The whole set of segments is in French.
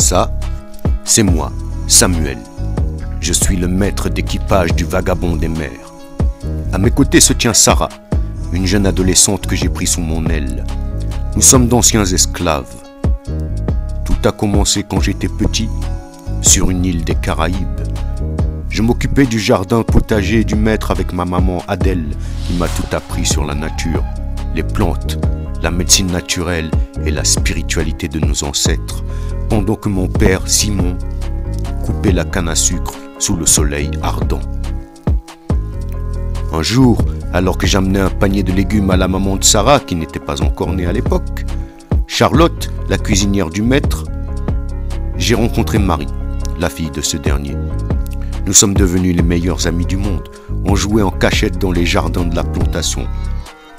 Ça, c'est moi, Samuel. Je suis le maître d'équipage du Vagabond des mers. À mes côtés se tient Sarah, une jeune adolescente que j'ai pris sous mon aile. Nous sommes d'anciens esclaves. Tout a commencé quand j'étais petit, sur une île des Caraïbes. Je m'occupais du jardin potager du maître avec ma maman Adèle, qui m'a tout appris sur la nature, les plantes, la médecine naturelle et la spiritualité de nos ancêtres, pendant que mon père Simon coupait la canne à sucre sous le soleil ardent. Un jour, alors que j'amenais un panier de légumes à la maman de Sarah, qui n'était pas encore née à l'époque, Charlotte, la cuisinière du maître, j'ai rencontré Marie, la fille de ce dernier. Nous sommes devenus les meilleurs amis du monde. On jouait en cachette dans les jardins de la plantation.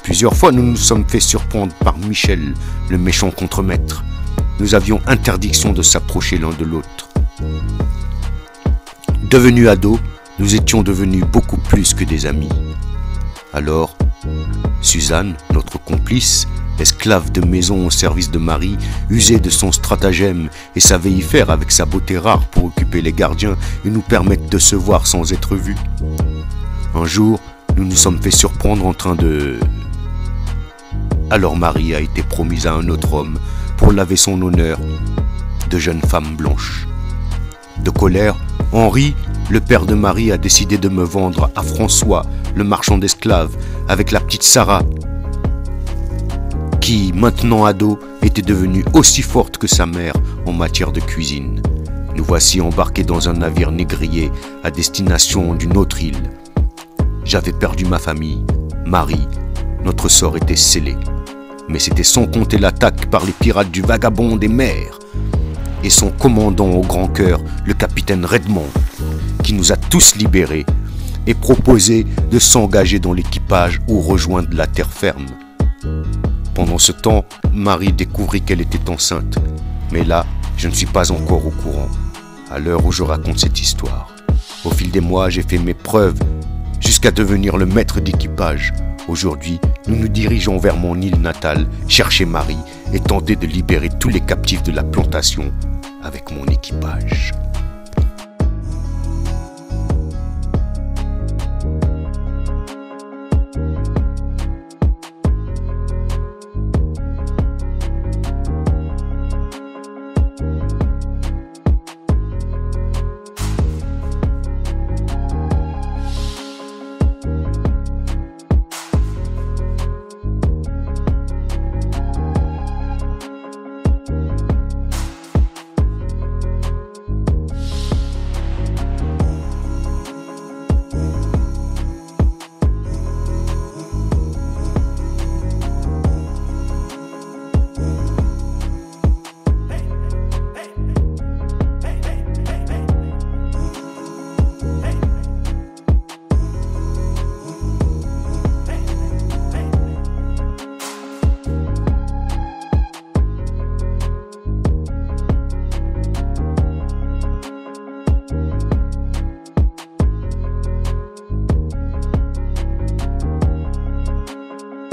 Plusieurs fois, nous nous sommes fait surprendre par Michel, le méchant contremaître. Nous avions interdiction de s'approcher l'un de l'autre. Devenus ados, nous étions devenus beaucoup plus que des amis. Alors, Suzanne, notre complice, esclave de maison au service de Marie, usait de son stratagème et savait y faire avec sa beauté rare pour occuper les gardiens et nous permettre de se voir sans être vus. Un jour, nous nous sommes fait surprendre en train de... Alors Marie a été promise à un autre homme pour laver son honneur de jeune femme blanche. De colère, Henri, le père de Marie, a décidé de me vendre à François, le marchand d'esclaves, avec la petite Sarah, qui, maintenant ado, était devenue aussi forte que sa mère en matière de cuisine. Nous voici embarqués dans un navire négrier à destination d'une autre île. J'avais perdu ma famille, Marie, notre sort était scellé. Mais c'était sans compter l'attaque par les pirates du Vagabond des mers et son commandant au grand cœur, le capitaine Redmond, qui nous a tous libérés et proposé de s'engager dans l'équipage ou rejoindre la terre ferme. Pendant ce temps, Marie découvrit qu'elle était enceinte. Mais là, je ne suis pas encore au courant, à l'heure où je raconte cette histoire. Au fil des mois, j'ai fait mes preuves jusqu'à devenir le maître d'équipage. Aujourd'hui, nous nous dirigeons vers mon île natale, chercher Marie et tenter de libérer tous les captifs de la plantation avec mon équipage.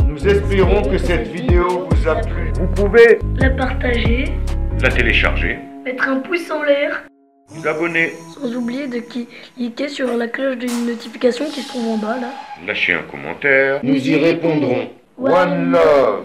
Nous espérons que cette vidéo vous a plu. Vous pouvez la partager, la télécharger, mettre un pouce en l'air, vous abonner, sans oublier de cliquer sur la cloche de notification qui se trouve en bas là. lâcher un commentaire. Nous y répondrons. One love.